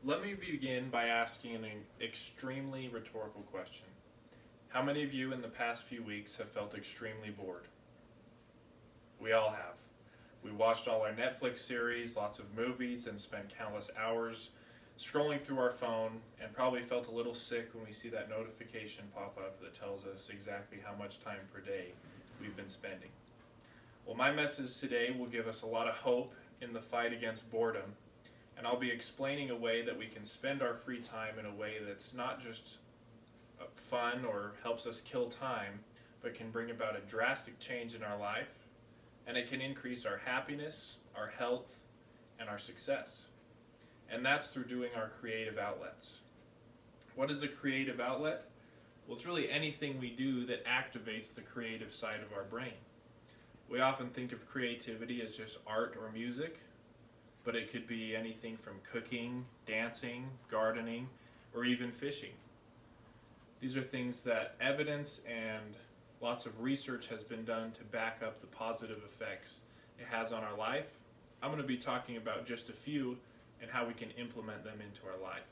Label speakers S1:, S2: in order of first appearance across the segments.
S1: Let me begin by asking an extremely rhetorical question. How many of you in the past few weeks have felt extremely bored? We all have. We watched all our Netflix series, lots of movies, and spent countless hours scrolling through our phone, and probably felt a little sick when we see that notification pop up that tells us exactly how much time per day we've been spending. Well, my message today will give us a lot of hope in the fight against boredom, and I'll be explaining a way that we can spend our free time in a way that's not just fun or helps us kill time, but can bring about a drastic change in our life, and it can increase our happiness, our health, and our success. And that's through doing our creative outlets. What is a creative outlet? Well, it's really anything we do that activates the creative side of our brain. We often think of creativity as just art or music, but it could be anything from cooking, dancing, gardening, or even fishing. These are things that evidence and lots of research has been done to back up the positive effects it has on our life. I'm going to be talking about just a few and how we can implement them into our life.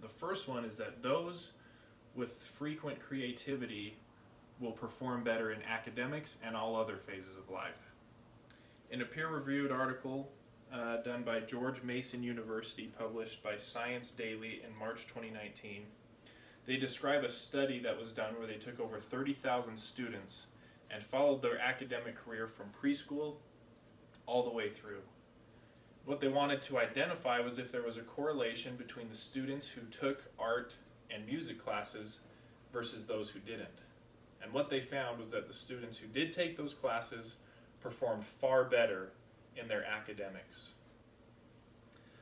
S1: The first one is that those with frequent creativity will perform better in academics and all other phases of life. In a peer-reviewed article done by George Mason University, published by Science Daily in March 2019, they describe a study that was done where they took over 30,000 students and followed their academic career from preschool all the way through. What they wanted to identify was if there was a correlation between the students who took art and music classes versus those who didn't. And what they found was that the students who did take those classes performed far better in their academics.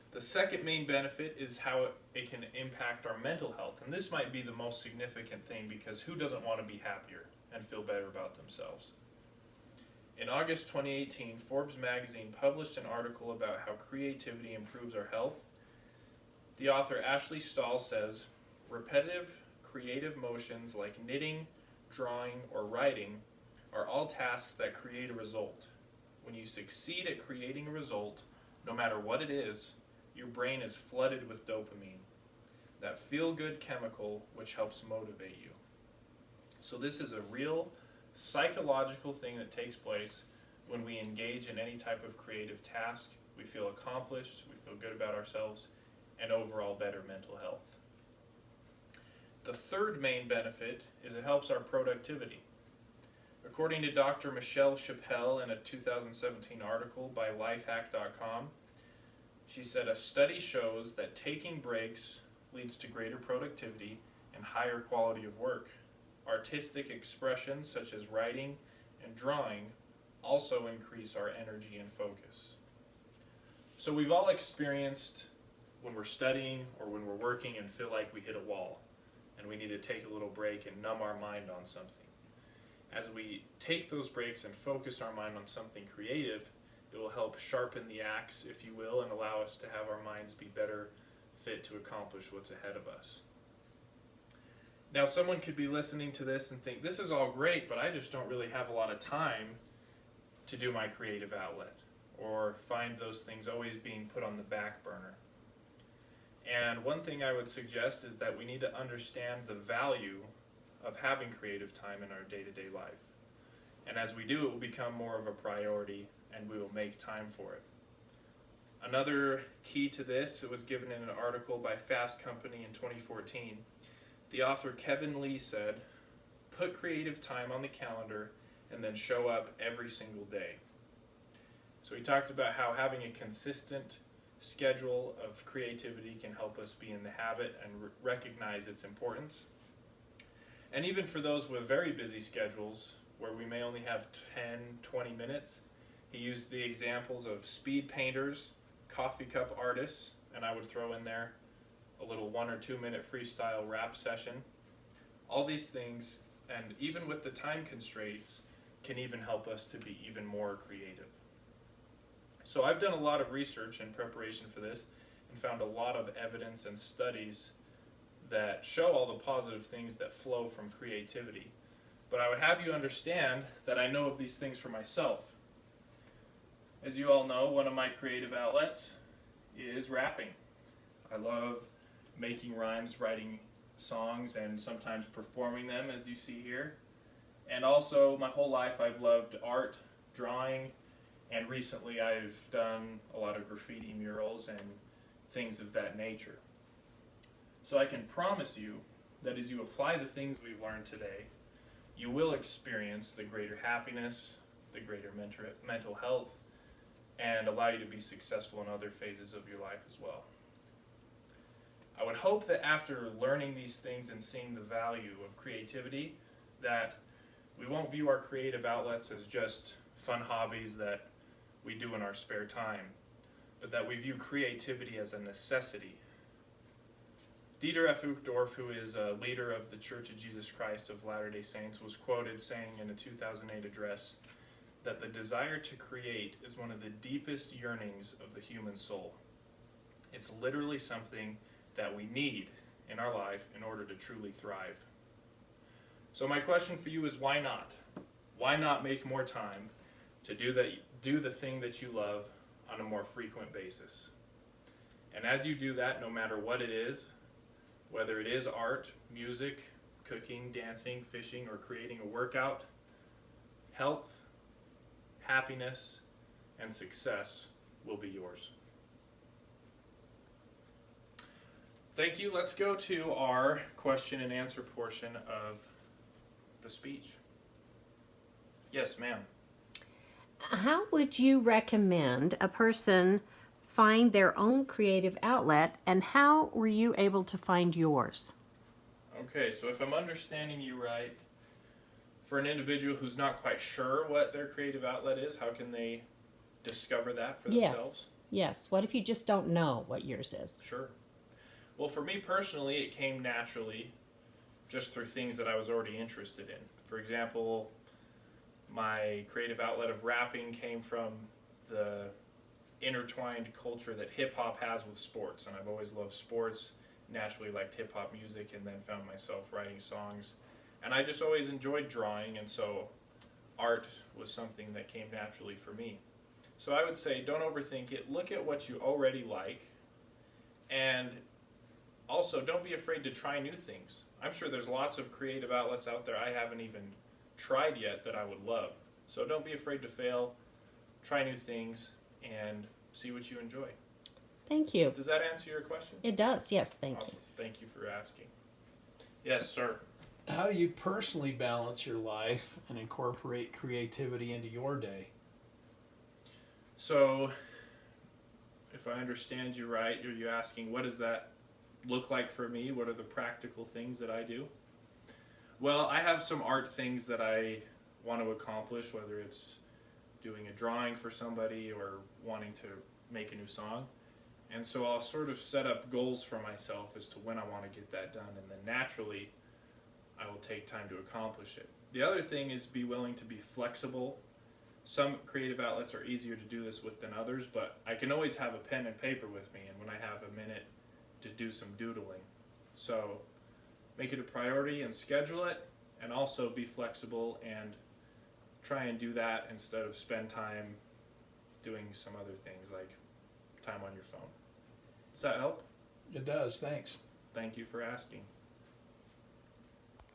S1: The second main benefit is how it can impact our mental health. And this might be the most significant thing, because who doesn't want to be happier and feel better about themselves? In August 2018, Forbes magazine published an article about how creativity improves our health. The author Ashley Stahl says, repetitive creative motions like knitting, drawing, or writing are all tasks that create a result. When you succeed at creating a result, no matter what it is, your brain is flooded with dopamine, that feel-good chemical which helps motivate you. So this is a real psychological thing that takes place when we engage in any type of creative task. We feel accomplished, we feel good about ourselves, and overall better mental health. The third main benefit is it helps our productivity. According to Dr. Michelle Chappell in a 2017 article by lifehack.com, she said a study shows that taking breaks leads to greater productivity and higher quality of work. Artistic expressions such as writing and drawing also increase our energy and focus. So we've all experienced when we're studying or when we're working and feel like we hit a wall and we need to take a little break and numb our mind on something. As we take those breaks and focus our mind on something creative, it will help sharpen the axe, if you will, and allow us to have our minds be better fit to accomplish what's ahead of us. Now, someone could be listening to this and think, this is all great, but I just don't really have a lot of time to do my creative outlet, or find those things always being put on the back burner. And one thing I would suggest is that we need to understand the value of having creative time in our day-to-day life. And as we do, it will become more of a priority, and we will make time for it. Another key to this, it was given in an article by Fast Company in 2014. The author Kevin Lee said, put creative time on the calendar and then show up every single day. So he talked about how having a consistent schedule of creativity can help us be in the habit and recognize its importance. And even for those with very busy schedules, where we may only have 10, 20 minutes, he used the examples of speed painters, coffee cup artists, and I would throw in there a little 1 or 2 minute freestyle rap session. All these things, and even with the time constraints, can even help us to be even more creative. So I've done a lot of research in preparation for this and found a lot of evidence and studies that show all the positive things that flow from creativity. But I would have you understand that I know of these things for myself. As you all know, one of my creative outlets is rapping. I love making rhymes, writing songs, and sometimes performing them, as you see here. And also, my whole life I've loved art, drawing, and recently I've done a lot of graffiti murals and things of that nature. So I can promise you that as you apply the things we've learned today, you will experience the greater happiness, the greater mental health, and allow you to be successful in other phases of your life as well. I would hope that after learning these things and seeing the value of creativity, that we won't view our creative outlets as just fun hobbies that we do in our spare time, but that we view creativity as a necessity. Dieter F. Uchtdorf, who is a leader of the Church of Jesus Christ of Latter-day Saints, was quoted saying in a 2008 address that the desire to create is one of the deepest yearnings of the human soul. It's literally something that we need in our life in order to truly thrive. So my question for you is, why not? Why not make more time to do the thing that you love on a more frequent basis? And as you do that, no matter what it is, whether it is art, music, cooking, dancing, fishing, or creating a workout, health, happiness, and success will be yours. Thank you. Let's go to our question and answer portion of the speech. Yes, ma'am.
S2: How would you recommend a person find their own creative outlet, and how were you able to find yours?
S1: Okay, so if I'm understanding you right, for an individual who's not quite sure what their creative outlet is, how can they discover that for themselves?
S2: Yes. What if you just don't know what yours is?
S1: Sure. Well, for me personally, it came naturally just through things that I was already interested in. For example, my creative outlet of rapping came from the intertwined culture that hip-hop has with sports, and I've always loved sports, naturally liked hip-hop music, and then found myself writing songs. And I just always enjoyed drawing, and so art was something that came naturally for me. So I would say, don't overthink it. Look at what you already like, and also don't be afraid to try new things. I'm sure there's lots of creative outlets out there I haven't even tried yet that I would love. So don't be afraid to fail, try new things, and see what you enjoy.
S2: Thank you.
S1: Does that answer your question?
S2: It does, yes, thank
S1: Awesome.
S2: you.
S1: Thank you for asking. Yes, sir.
S3: How do you personally balance your life and incorporate creativity into your day?
S1: So, if I understand you right, are you asking what does that look like for me? What are the practical things that I do? Well, I have some art things that I want to accomplish, whether it's doing a drawing for somebody or wanting to make a new song. And so I'll sort of set up goals for myself as to when I want to get that done, and then naturally I will take time to accomplish it. The other thing is be willing to be flexible. Some creative outlets are easier to do this with than others, but I can always have a pen and paper with me, and when I have a minute to do some doodling. So make it a priority and schedule it, and also be flexible and try and do that instead of spend time doing some other things like time on your phone. Does that help?
S3: It does, thanks.
S1: Thank you for asking.